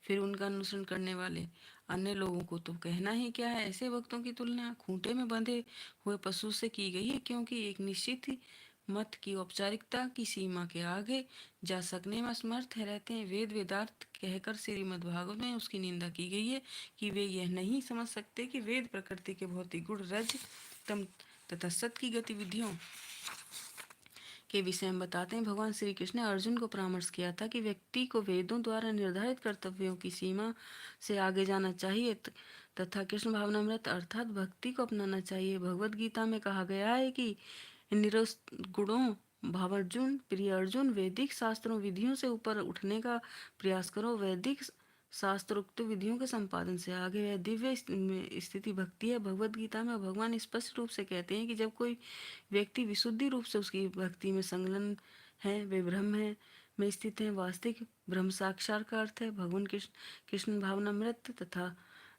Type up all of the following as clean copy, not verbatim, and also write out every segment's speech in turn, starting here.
फिर उनका अनुसरण करने वाले अन्य लोगों को तो कहना ही क्या है। ऐसे भक्तों की तुलना खूंटे में बंधे हुए पशु से की गई है, क्योंकि एक निश्चित ही मत की औपचारिकता की सीमा के आगे जा सकने में असमर्थ रहते हैं। वेद वेदार्थ कहकर श्रीमद् भागवत में उसकी निंदा की गई है कि वे यह नहीं समझ सकते कि वेद प्रकृति के भौतिक गुण रज तम तथा सत की गतिविधियों के विषय में बताते हैं। भगवान श्री कृष्ण ने अर्जुन को परामर्श किया था कि व्यक्ति को वेदों द्वारा निर्धारित कर्तव्यों की सीमा से आगे जाना चाहिए तथा कृष्ण भावनामृत अर्थात भक्ति को अपनाना चाहिए। भगवद गीता में कहा गया है कि निरस्त गुणों भावार्जुन प्रिय अर्जुन, वैदिक शास्त्रों विधियों से ऊपर उठने का प्रयास करो। वैदिक शास्त्रोक्त विधियों के संपादन से आगे वह दिव्य स्थिति भक्ति है। भगवद गीता में भगवान स्पष्ट रूप से कहते हैं कि जब कोई व्यक्ति विशुद्धि रूप से उसकी भक्ति में संलग्न है, वे ब्रह्म है में स्थित है। वास्तविक ब्रह्म साक्षात का अर्थ है भगवान कृष्ण भावनामृत तथा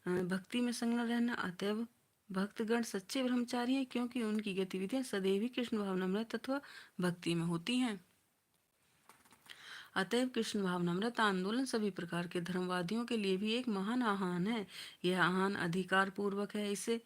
भक्ति में संलग्न रहना। अतएव भक्तगण सच्चे ब्रह्मचारी हैं, क्योंकि उनकी गतिविधियां सदैव ही कृष्ण भावनामृत अथवा भक्ति में होती हैं। अतएव कृष्ण भावनामृत आंदोलन सभी प्रकार के धर्मवादियों के लिए भी एक महान आह्वान है। यह आह्वान अधिकार पूर्वक है।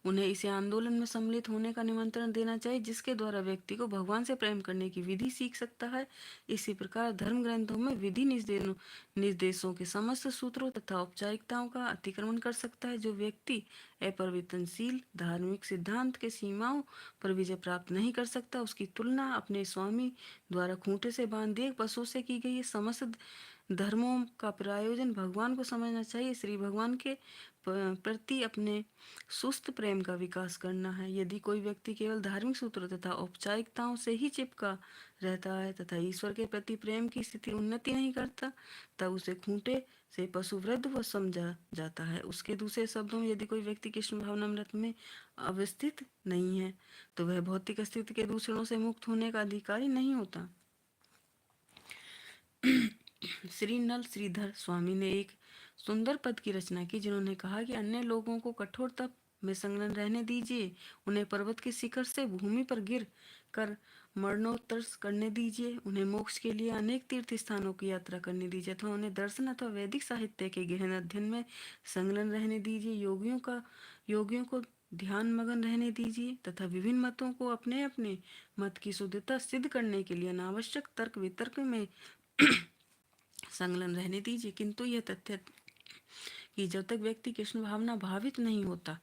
उन्हें इसे आंदोलन में सम्मिलित होने का निमंत्रण देना चाहिए, जिसके द्वारा व्यक्ति को भगवान से प्रेम करने की विधि सीख सकता है। इसी प्रकार धर्म ग्रंथों में विधि निर्देशों के समस्त सूत्रों तथा औपचारिकताओं का अतिक्रमण कर सकता है। जो व्यक्ति अपरिवर्तनशील धार्मिक सिद्धांत के सीमाओं पर विजय प्राप्त नहीं कर सकता, उसकी तुलना अपने स्वामी द्वारा खूंटे से बांध दिए पशु से की गई है। समस्त धर्मों का प्रयोजन भगवान को समझना चाहिए, श्री भगवान के प्रति अपने सुस्त प्रेम का विकास करना है। यदि कोई व्यक्ति केवल धार्मिक सूत्रों तथा औपचारिकताओं से ही चिपका रहता है तथा ईश्वर के प्रति प्रेम की स्थिति उन्नति नहीं करता, तब उसे खूंटे से पशु वृद्ध व समझा जाता है। उसके दूसरे शब्दों में, यदि कोई व्यक्ति कृष्ण भावनामृत में अवस्थित नहीं है, तो वह भौतिक अस्तित्व के दूसरों से मुक्त होने का अधिकारी नहीं होता। श्री नल श्रीधर स्वामी ने एक सुंदर पद की रचना की, जिन्होंने कहा कि अन्य लोगों को कठोर तप में संलग्न रहने दीजिए, उन्हें पर्वत के शिखर से भूमि पर गिर कर मरणोत्तर करने दीजिए, उन्हें मोक्ष के लिए अनेक तीर्थ स्थानों की यात्रा करने दीजिए, अथवा उन्हें दर्शन अथवा वैदिक साहित्य के गहन अध्ययन में संलग्न रहने दीजिए। योगियों को ध्यान मगन रहने दीजिए तथा विभिन्न मतों को अपने अपने मत की शुद्धता सिद्ध करने के लिए अनावश्यक तर्क वितर्क में संलग्न रहने दीजिए। किंतु यह तथ्य कि जब तक व्यक्ति कृष्ण भावना भावित नहीं होता,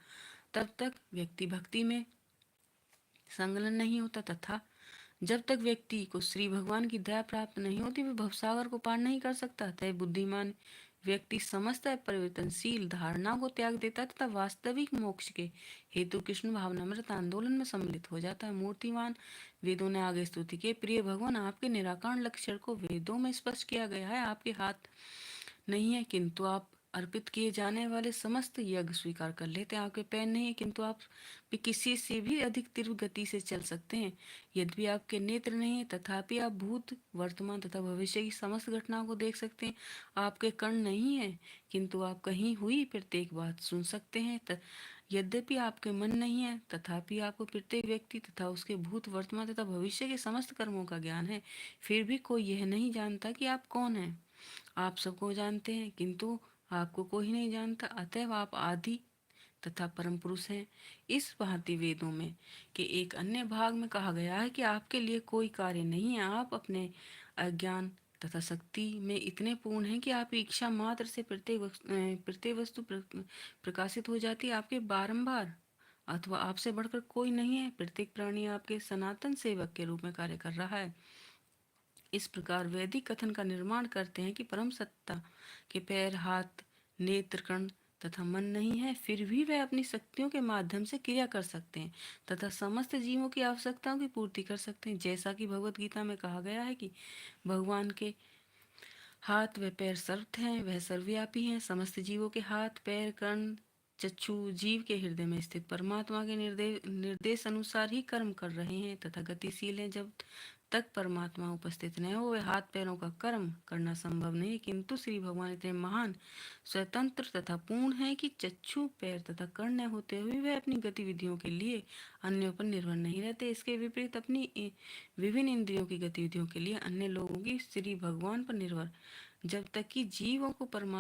तब तक व्यक्ति भक्ति में संलग्न नहीं होता, तथा जब तक व्यक्ति को श्री भगवान की दया प्राप्त नहीं होती, वह भवसागर को पार नहीं कर सकता। अतः बुद्धिमान व्यक्ति समस्त परिवर्तनशील धारणा को त्याग देता तथा वास्तविक मोक्ष के हेतु कृष्ण भावनामृत आंदोलन में सम्मिलित हो जाता है। मूर्तिमान वेदों ने आगे स्तुति की, प्रिय भगवान, आपके निराकार लक्षण को वेदों में स्पष्ट किया गया है। आपके हाथ नहीं है, किंतु आप अर्पित किए जाने वाले समस्त यज्ञ स्वीकार कर लेते हैं। आपके पैर नहीं है, किंतु आप भी किसी से भी अधिक तीव्र गति से चल सकते हैं। यद्यपि आपके नेत्र नहीं है, तथापि आप भूत वर्तमान तथा भविष्य की समस्त घटनाओं को देख सकते हैं। आपके कर्ण नहीं है, किंतु आप कहीं हुई प्रत्येक बात सुन सकते हैं। यद्यपि आपके मन नहीं है, तथापि आपको प्रत्येक व्यक्ति तथा उसके भूत वर्तमान तथा भविष्य के समस्त कर्मों का ज्ञान है। फिर भी कोई यह नहीं जानता कि आप कौन हैं। आप सबको जानते हैं, किंतु आपको कोई नहीं जानता। अतएव आप आदि तथा परम पुरुष हैं। इस भांति वेदों में के एक अन्य भाग में कहा गया है कि आपके लिए कोई कार्य नहीं है। आप अपने अज्ञान तथा शक्ति में इतने पूर्ण हैं कि आपकी इच्छा मात्र से प्रत्येक वस्तु प्रकाशित हो जाती है। आपके बारंबार अथवा आपसे बढ़कर कोई नहीं है। प्रत्येक प्राणी आपके सनातन सेवक के रूप में कार्य कर रहा है। इस प्रकार वैदिक कथन का निर्माण करते हैं कि परम सत्ता के पैर, हाथ, नेत्र, कर्ण तथा मन नहीं है, फिर भी वह अपनी शक्तियों के माध्यम से क्रिया कर सकते हैं तथा समस्त जीवों की आवश्यकताओं की पूर्ति कर सकते हैं। जैसा कि भगवत गीता में कहा गया है कि भगवान के हाथ व पैर सर्वत्र हैं, वह सर्वव्यापी हैं। समस्त जीवों के हाथ, पैर, कर्ण, चक्षु जीव के हृदय में स्थित परमात्मा के निर्देश अनुसार ही कर्म कर रहे हैं तथा गतिशील हैं। जब तक परमात्मा उपस्थित न हो, वह हाथ पैरों का कर्म करना संभव नहीं। किंतु श्री भगवान इतने महान, स्वतंत्र तथा पूर्ण है कि चक्षु, पैर तथा कर्ण न होते हुए वह अपनी गतिविधियों के लिए अन्यों पर निर्भर नहीं रहते। इसके विपरीत अपनी विभिन्न इंद्रियों की गतिविधियों के लिए अन्य लोगों की श्री भगवान पर निर्भर, जब तक कि जीवों को परमात्मा